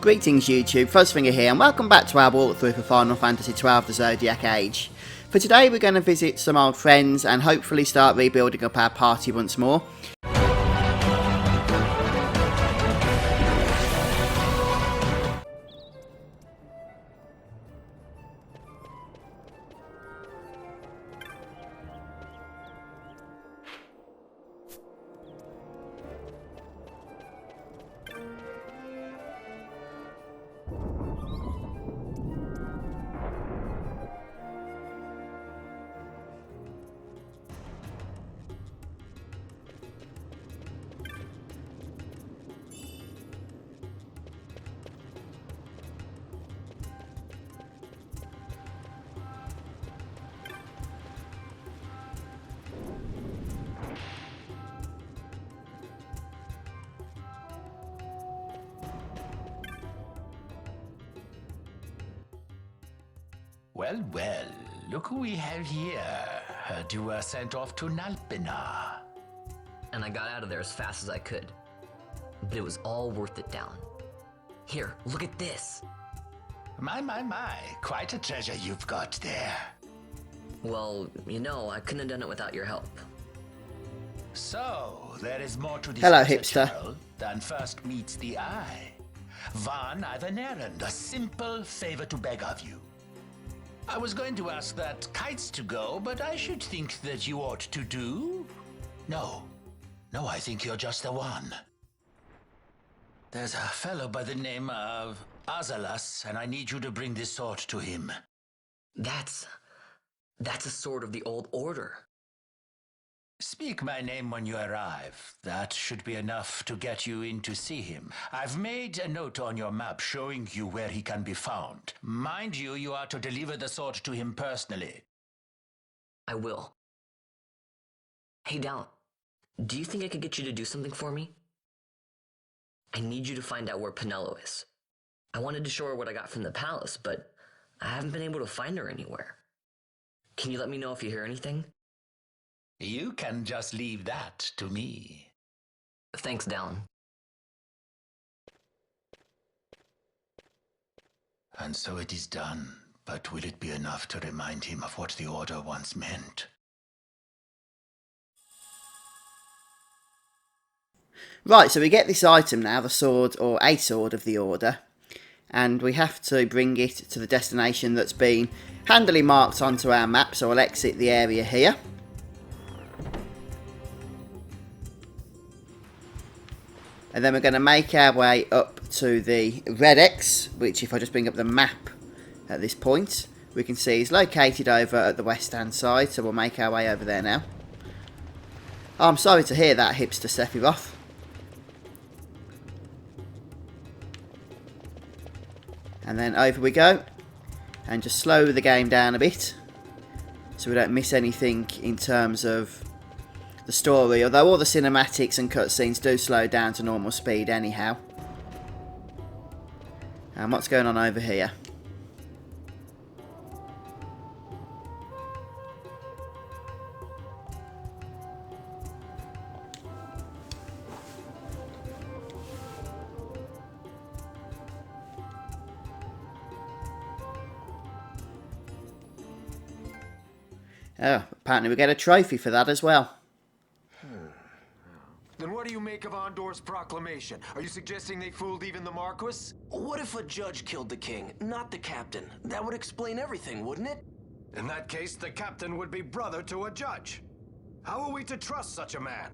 Greetings YouTube, Fuzzfinger here and welcome back to our walkthrough for Final Fantasy XII The Zodiac Age. For today we're going to visit some old friends and hopefully start rebuilding up our party once more. Well, look who we have here. Heard you were sent off to Nalpina. And I got out of there as fast as I could. But it was all worth it, Down. Here, look at this. My. Quite a treasure you've got there. Well, you know, I couldn't have done it without your help. So, there is more to this Hello, treasure hipster. trove than first meets the eye. Van, I've an errand, a simple favor to beg of you. I was going to ask that Kites to go, but I should think that you ought to do. No, I think you're just the one. There's a fellow by the name of Azalas, and I need you to bring this sword to him. That's a sword of the old order. Speak my name when you arrive. That should be enough to get you in to see him. I've made a note on your map showing you where he can be found. Mind you, you are to deliver the sword to him personally. I will. Hey, Down, do you think I could get you to do something for me? I need you to find out where Penelo is. I wanted to show her what I got from the palace, but I haven't been able to find her anywhere. Can you let me know if you hear anything? You can just leave that to me. Thanks, Down. And so it is done, but will it be enough to remind him of what the Order once meant? Right, so we get this item now, the sword or a sword of the Order, and we have to bring it to the destination that's been handily marked onto our map, so I'll exit the area here. And then we're going to make our way up to the Red X, which if I just bring up the map at this point, we can see is located over at the west hand side, so we'll make our way over there now. Oh, I'm sorry to hear that, hipster Sephiroth. And then over we go, and just slow the game down a bit, so we don't miss anything in terms of the story, although all the cinematics and cutscenes do slow down to normal speed anyhow. And what's going on over here? Oh, apparently we get a trophy for that as well. Then what do you make of Andor's proclamation? Are you suggesting they fooled even the Marquis? What if a judge killed the king, not the captain? That would explain everything, wouldn't it? In that case, the captain would be brother to a judge. How are we to trust such a man?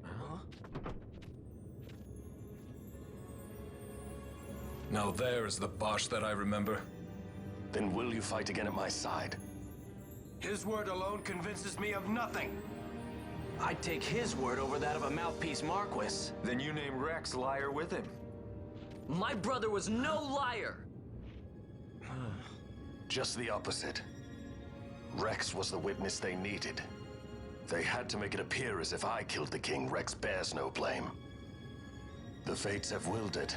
Huh? Now there is the Bosch that I remember. Then will you fight again at my side? His word alone convinces me of nothing. I'd take his word over that of a mouthpiece Marquis. Then you name Rex liar with him. My brother was no liar! Just the opposite. Rex was the witness they needed. They had to make it appear as if I killed the king. Rex bears no blame. The fates have willed it.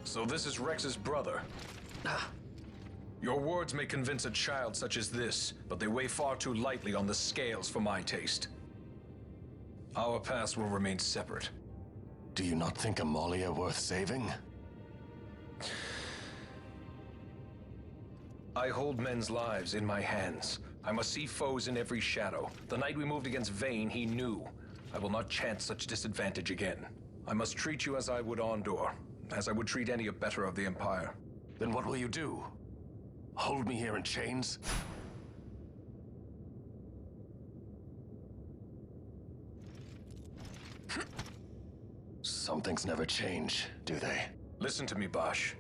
So this is Rex's brother. Your words may convince a child such as this, but they weigh far too lightly on the scales for my taste. Our paths will remain separate. Do you not think Amalia worth saving? I hold men's lives in my hands. I must see foes in every shadow. The night we moved against Vayne, he knew. I will not chance such disadvantage again. I must treat you as I would Ondor, as I would treat any abettor of the Empire. Then what will you do? Hold me here in chains? Some things never change, do they? Listen to me, Bosch.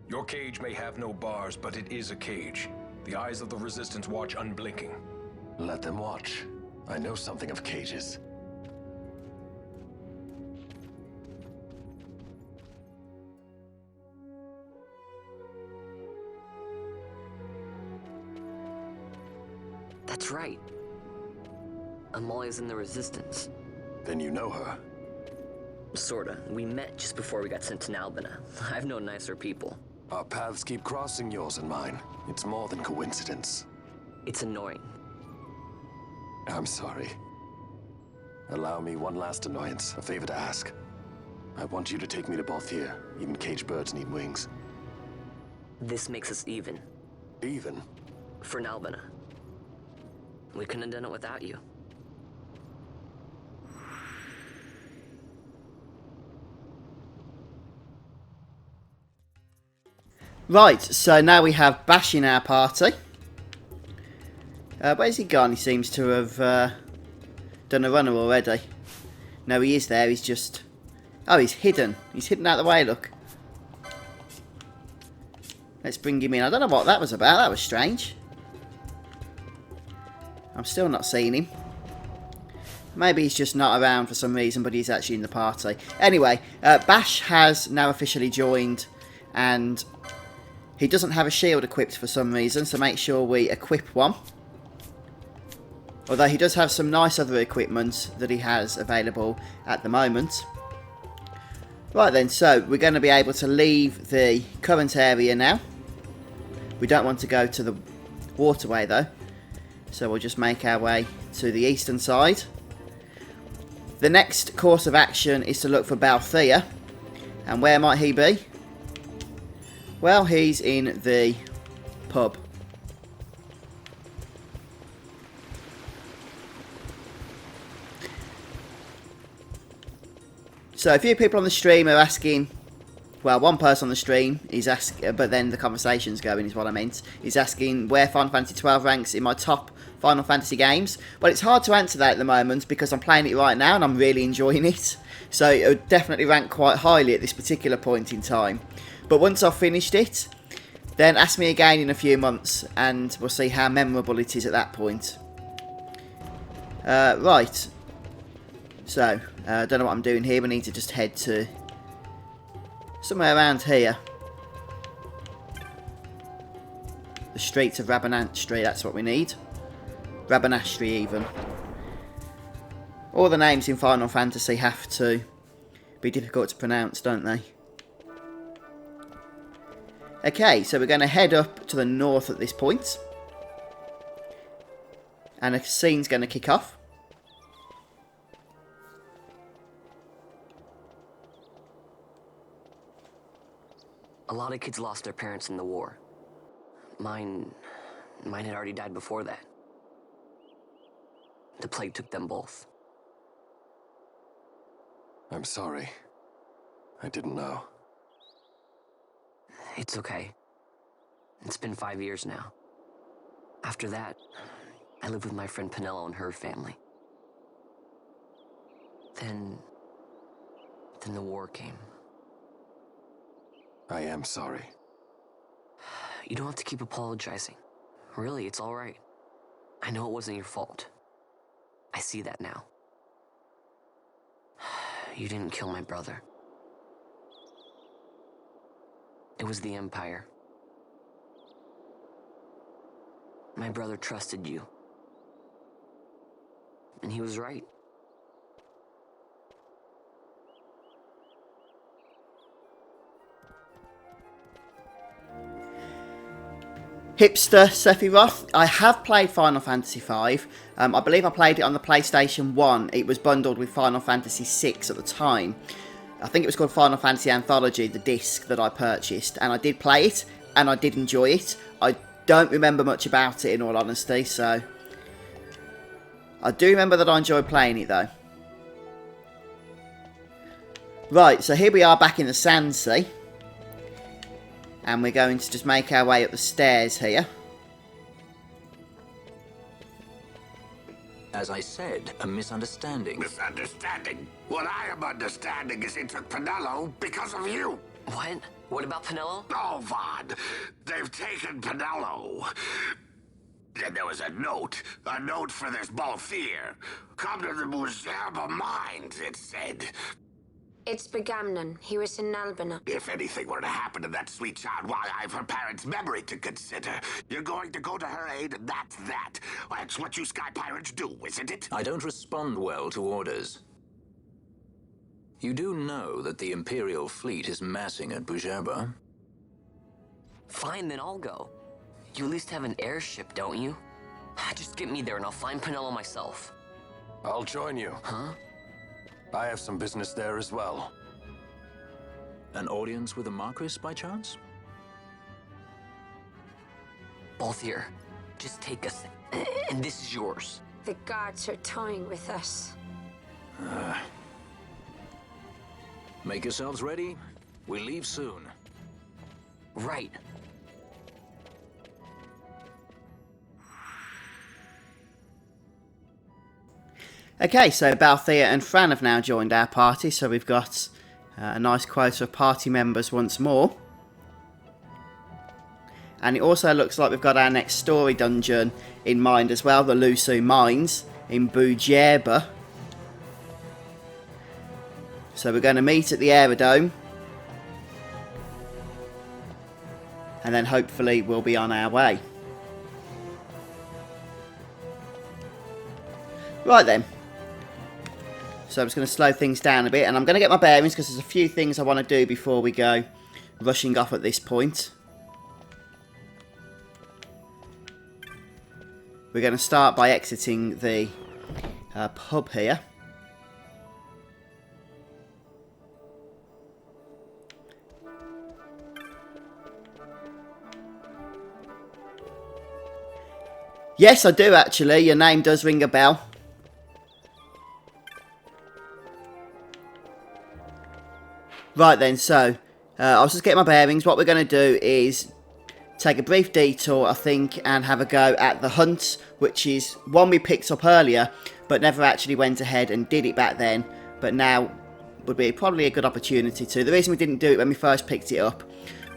Your cage may have no bars, but it is a cage. The eyes of the Resistance watch unblinking. Let them watch. I know something of cages. That's right. Amalia's in the Resistance. Then you know her. Sorta. We met just before we got sent to Nalbina. I've known nicer people. Our paths keep crossing, yours and mine. It's more than coincidence. It's annoying. I'm sorry. Allow me one last annoyance, a favor to ask. I want you to take me to Balthier. Even caged birds need wings. This makes us even. Even? For Nalbina. We couldn't have done it without you. Right, so now we have Bash in our party. Where's he gone? He seems to have done a runner already. No, he is there. He's just... Oh, he's hidden. He's hidden out of the way, look. Let's bring him in. I don't know what that was about. That was strange. I'm still not seeing him. Maybe he's just not around for some reason, but he's actually in the party. Anyway, Bash has now officially joined, and he doesn't have a shield equipped for some reason, so make sure we equip one. Although he does have some nice other equipment that he has available at the moment. Right then, so we're going to be able to leave the current area now. We don't want to go to the waterway though. So we'll just make our way to the eastern side. The next course of action is to look for Balthier. And where might he be? Well, he's in the pub. So a few people on the stream are asking, well, one person on the stream is asking, but then the conversation's going is what I meant, is asking where Final Fantasy XII ranks in my top Final Fantasy games. Well, it's hard to answer that at the moment because I'm playing it right now and I'm really enjoying it. So it would definitely rank quite highly at this particular point in time. But once I've finished it, then ask me again in a few months and we'll see how memorable it is at that point. Right. So, I don't know what I'm doing here. We need to just head to somewhere around here. The streets of Rabanastre, that's what we need. Rabanastre even. All the names in Final Fantasy have to be difficult to pronounce, don't they? Okay, so we're going to head up to the north at this point. And a scene's going to kick off. A lot of kids lost their parents in the war. Mine had already died before that. The plague took them both. I'm sorry. I didn't know. It's okay. It's been 5 years now. After that, I lived with my friend Penello and her family. Then the war came. I am sorry. You don't have to keep apologizing. Really, it's all right. I know it wasn't your fault. I see that now. You didn't kill my brother. It was the Empire. My brother trusted you. And he was right. Hipster Sephiroth. I have played Final Fantasy V. I believe I played it on the PlayStation 1. It was bundled with Final Fantasy VI at the time. I think it was called Final Fantasy Anthology, the disc that I purchased, and I did play it, and I did enjoy it. I don't remember much about it, in all honesty, so... I do remember that I enjoyed playing it, though. Right, so here we are back in the Sand Sea. And we're going to just make our way up the stairs here. As I said, a misunderstanding. Misunderstanding? What I am understanding is it took Pinello because of you. What? What about Pinello? Oh, Vaughn. They've taken Pinello. And there was a note for this Balthier. Come to the Museum Mines, it said. It's Begamnon. He was in Albina. If anything were to happen to that sweet child, why, I've her parents' memory to consider. You're going to go to her aid, and that's that. That's what you Sky Pirates do, isn't it? I don't respond well to orders. You do know that the Imperial fleet is massing at Bujaba? Fine, then I'll go. You at least have an airship, don't you? Just get me there and I'll find Pinello myself. I'll join you. Huh? I have some business there as well. An audience with the Marquis, by chance? Balthier, just take us, and this is yours. The guards are toying with us. Make yourselves ready. We leave soon. Right. Okay, so Balthier and Fran have now joined our party, so we've got a nice quota of party members once more. And it also looks like we've got our next story dungeon in mind as well, the Lusu Mines in Bujaba. So we're going to meet at the aerodome. And then hopefully we'll be on our way. Right then. So I'm just going to slow things down a bit, and I'm going to get my bearings because there's a few things I want to do before we go rushing off at this point. We're going to start by exiting the pub here. Yes, I do actually. Your name does ring a bell. Right then, so I was just getting my bearings. What we're going to do is take a brief detour, I think, and have a go at the hunt, which is one we picked up earlier, but never actually went ahead and did it back then. But now would be probably a good opportunity to. The reason we didn't do it when we first picked it up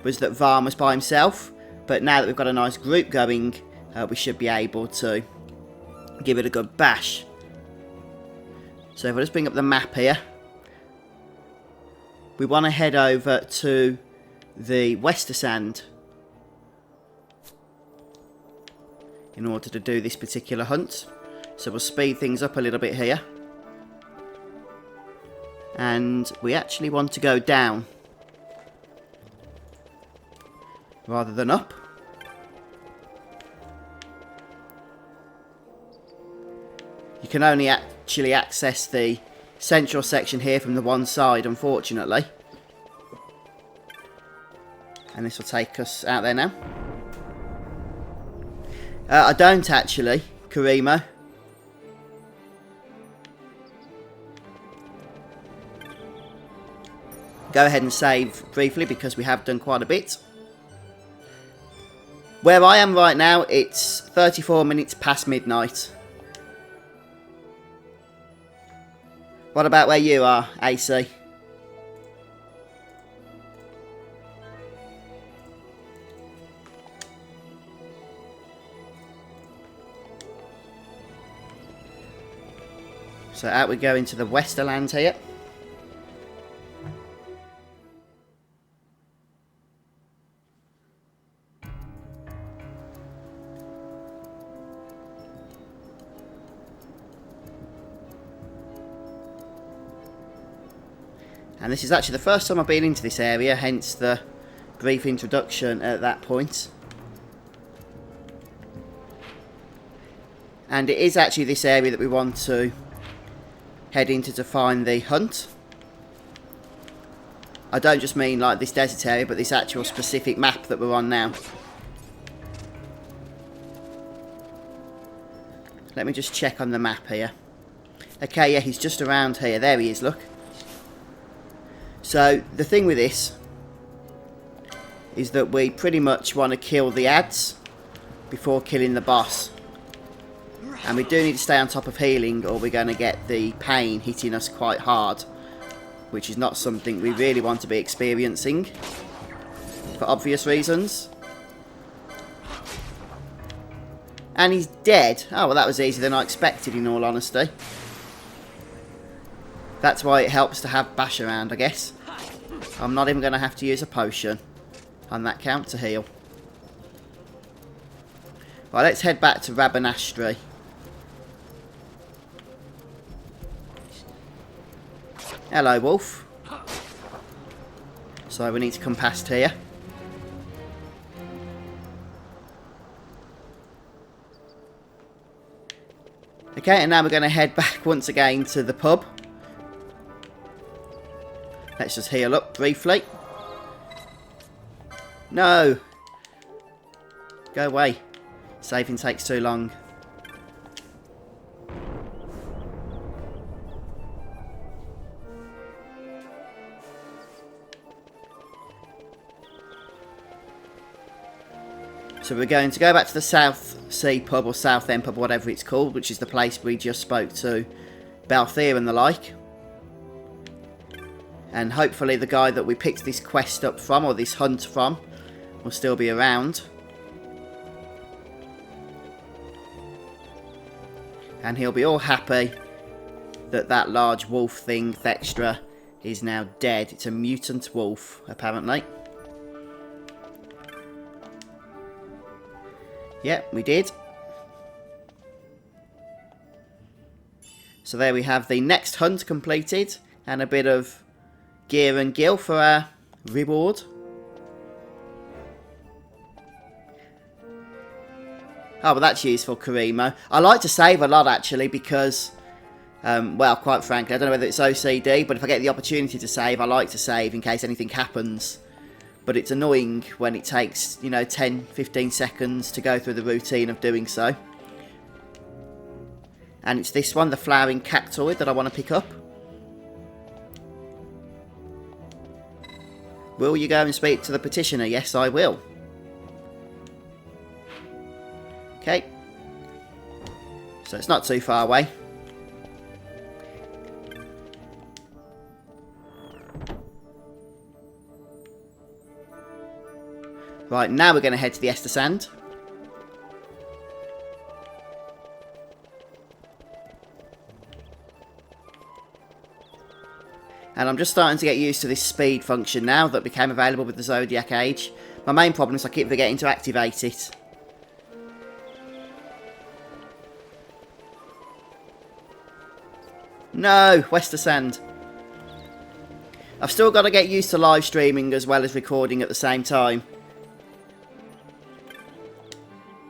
was that Varn was by himself, but now that we've got a nice group going, we should be able to give it a good bash. So if I just bring up the map here. We want to head over to the Westersand in order to do this particular hunt. So we'll speed things up a little bit here. And we actually want to go down rather than up. You can only actually access the central section here from the one side, unfortunately. And this will take us out there now. I don't actually, Karimo. Go ahead and save briefly because we have done quite a bit. Where I am right now, it's 34 minutes past midnight. What about where you are, AC? So out we go into the Westerland here. And this is actually the first time I've been into this area, hence the brief introduction at that point. And it is actually this area that we want to head into to find the hunt. I don't just mean like this desert area, but this actual specific map that we're on now. Let me just check on the map here. Okay, yeah, he's just around here. There he is, look. So, the thing with this is that we pretty much want to kill the ads before killing the boss. And we do need to stay on top of healing, or we're going to get the pain hitting us quite hard, which is not something we really want to be experiencing, for obvious reasons. And he's dead. Oh, well, that was easier than I expected, in all honesty. That's why it helps to have Bash around, I guess. I'm not even going to have to use a potion on that count to heal. Right, let's head back to Rabanastre. Hello, wolf. So we need to come past here. Okay, and now we're going to head back once again to the pub. Let's just heal up briefly. No! Go away. Saving takes too long. So we're going to go back to the South Sea pub, or South End pub, whatever it's called, which is the place we just spoke to Balthier and the like. And hopefully the guy that we picked this quest up from, or this hunt from, will still be around. And he'll be all happy that that large wolf thing, Thextera, is now dead. It's a mutant wolf, apparently. Yep, we did. So there we have the next hunt completed, and a bit of gear and gil for our reward. Oh, well, that's useful, Karimo. I like to save a lot, actually, because, well, quite frankly, I don't know whether it's OCD, but if I get the opportunity to save, I like to save in case anything happens. But it's annoying when it takes, you know, 10, 15 seconds to go through the routine of doing so. And it's this one, the Flowering Cactoid, that I want to pick up. Will you go and speak to the petitioner? Yes, I will. Okay. So it's not too far away. Right, now we're going to head to the Ester Sand. And I'm just starting to get used to this speed function now that became available with the Zodiac Age. My main problem is I keep forgetting to activate it. No, Wester Sand. I've still got to get used to live streaming as well as recording at the same time.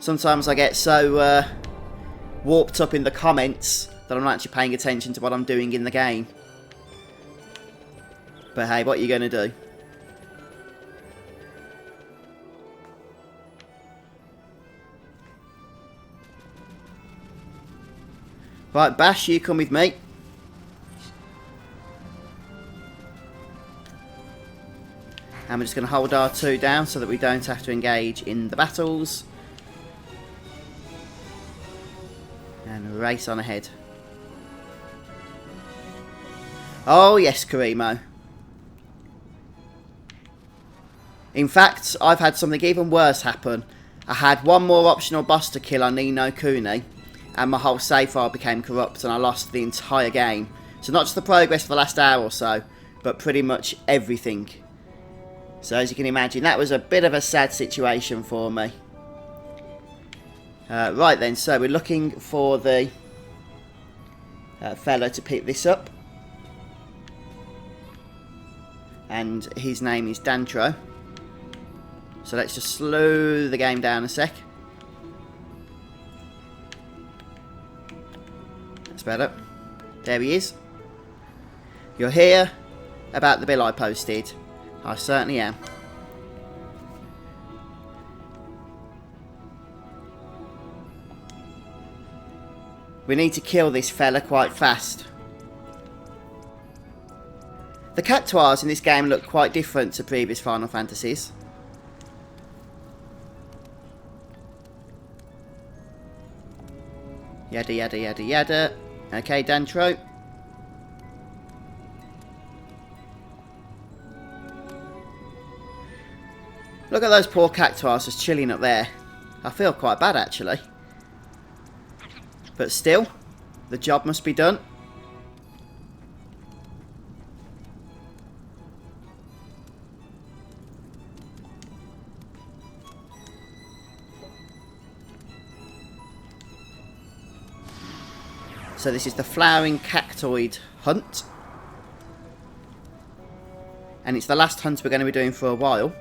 Sometimes I get so warped up in the comments that I'm not actually paying attention to what I'm doing in the game. But hey, what are you going to do? Right, Bash, you come with me. And we're just going to hold R2 down so that we don't have to engage in the battles. And race on ahead. Oh yes, Karimo. In fact, I've had something even worse happen. I had one more optional boss to kill on Ni no Kuni, and my whole save file became corrupt and I lost the entire game. So not just the progress for the last hour or so, but pretty much everything. So as you can imagine, that was a bit of a sad situation for me. Right then, so we're looking for the fellow to pick this up. And his name is Dantro. So let's just slow the game down a sec. That's better. There he is. You're here about the bill I posted. I certainly am. We need to kill this fella quite fast. The cactuars in this game look quite different to previous Final Fantasies. Yada yada yada yada. Okay, Dantro. Look at those poor cactuars just chilling up there. I feel quite bad actually. But still, the job must be done. So this is the Flowering Cactoid hunt. And it's the last hunt we're going to be doing for a while.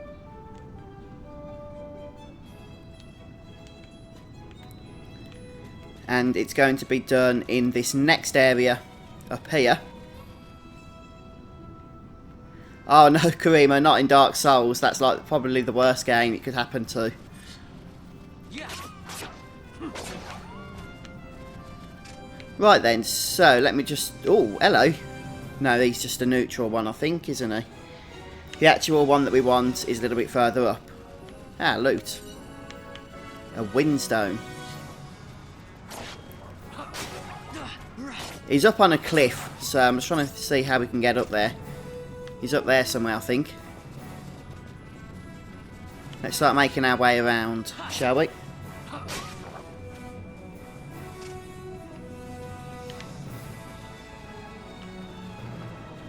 And it's going to be done in this next area up here. Oh no, Karima, not in Dark Souls. That's like probably the worst game it could happen to. Right then, so let me just... Oh, hello. No, he's just a neutral one, I think, isn't he? The actual one that we want is a little bit further up. Ah, loot. A windstone. He's up on a cliff, so I'm just trying to see how we can get up there. He's up there somewhere, I think. Let's start making our way around, shall we?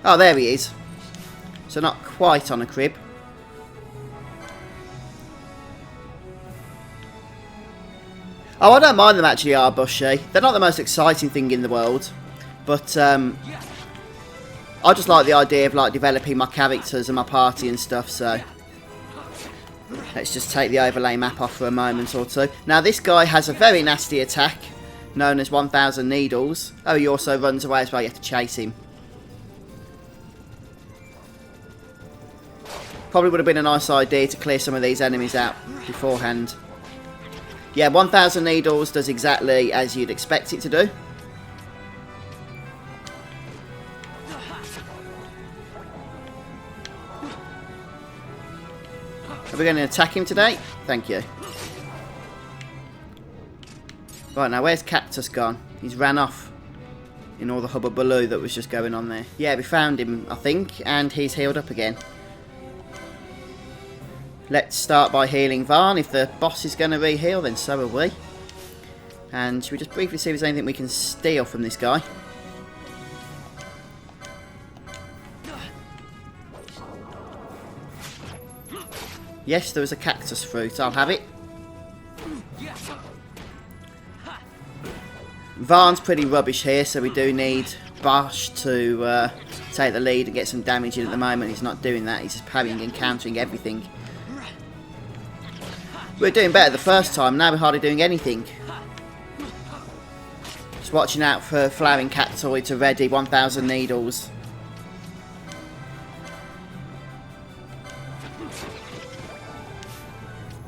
Oh, there he is. So not quite on a crib. Oh, I don't mind them actually, Arbushy. They're not the most exciting thing in the world. But I just like the idea of like developing my characters and my party and stuff, so let's just take the overlay map off for a moment or two. Now this guy has a very nasty attack known as 1000 Needles. Oh, he also runs away as well, you have to chase him. Probably would have been a nice idea to clear some of these enemies out beforehand. Yeah, 1000 Needles does exactly as you'd expect it to do. Are we going to attack him today? Thank you. Right, now where's Cactus gone? He's ran off in all the hubbubaloo that was just going on there. Yeah, we found him, I think, and he's healed up again. Let's start by healing Varn. If the boss is going to re-heal, then so are we. And should we just briefly see if there's anything we can steal from this guy? Yes, there was a cactus fruit. I'll have it. Varn's pretty rubbish here, so we do need Bosch to take the lead and get some damage in at the moment. He's not doing that. He's just parrying and countering everything. We were doing better the first time. Now we're hardly doing anything. Just watching out for Flowering Cactoid to ready 1000 Needles.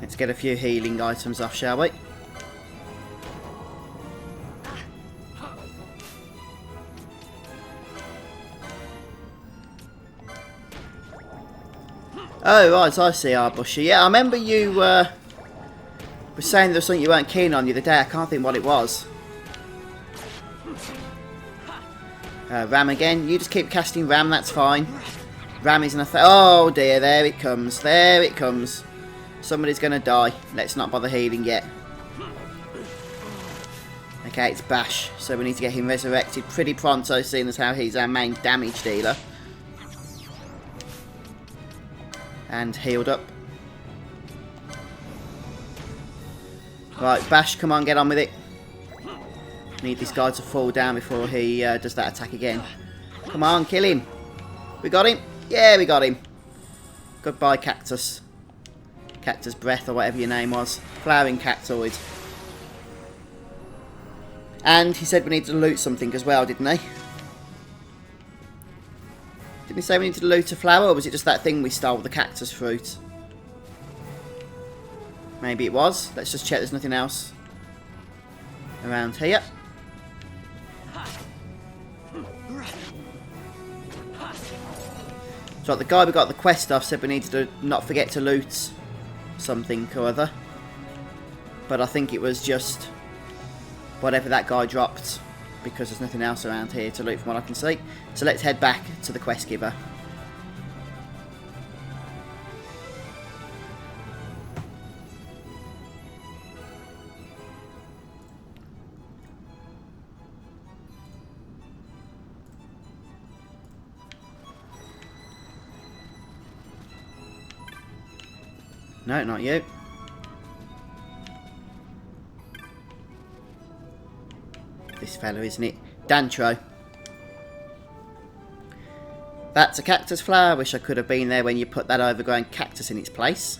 Let's get a few healing items off, shall we? Oh, right, I see, Arbusher. Yeah, I remember you were saying there was something you weren't keen on the other day. I can't think what it was. Ram again. You just keep casting Ram, that's fine. Ram isn't a thing. Oh dear, there it comes. There it comes. Somebody's going to die. Let's not bother healing yet. Okay, it's Bash. So we need to get him resurrected pretty pronto, seeing as how he's our main damage dealer. And healed up. Right, Bash, come on, get on with it. Need this guy to fall down before he does that attack again. Come on, kill him. We got him? Yeah, we got him. Goodbye, Cactus. Cactus Breath, or whatever your name was. Flowering Cactoid. And he said we need to loot something as well, didn't he? Didn't he say we needed to loot a flower, or was it just that thing we stole, the cactus fruit? Maybe it was. Let's just check there's nothing else around here. So the guy we got the quest off said we needed to not forget to loot something or other. But I think it was just whatever that guy dropped, because there's nothing else around here to loot from what I can see. So let's head back to the quest giver. No, not you. This fella, isn't it? Dantro. That's a cactus flower. Wish I could have been there when you put that overgrown cactus in its place.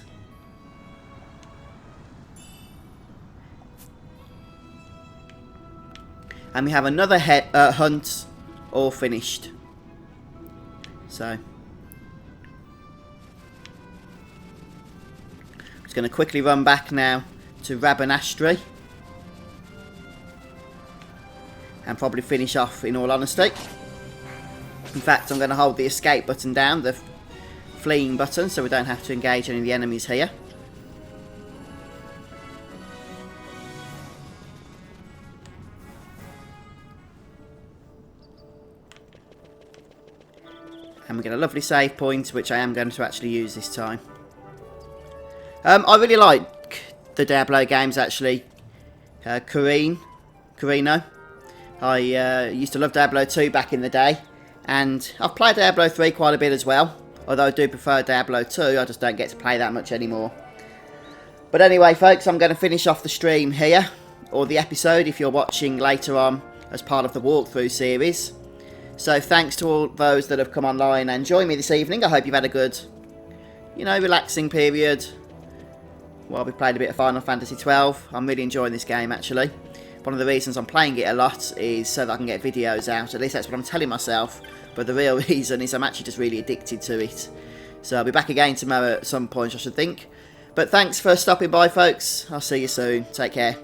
And we have another hunt all finished. So just going to quickly run back now to Rabanastre and probably finish off, in all honesty. In fact, I'm going to hold the escape button down, the fleeing button, so we don't have to engage any of the enemies here. And we get a lovely save point, which I am going to actually use this time. I really like the Diablo games, actually. Carino. I used to love Diablo 2 back in the day, and I've played Diablo 3 quite a bit as well, although I do prefer Diablo 2, I just don't get to play that much anymore. But anyway folks, I'm going to finish off the stream here, or the episode if you're watching later on as part of the walkthrough series. So thanks to all those that have come online and joined me this evening. I hope you've had a good, relaxing period while we played a bit of Final Fantasy XII. I'm really enjoying this game actually. One of the reasons I'm playing it a lot is so that I can get videos out. At least that's what I'm telling myself. But the real reason is I'm actually just really addicted to it. So I'll be back again tomorrow at some point, I should think. But thanks for stopping by, folks. I'll see you soon. Take care.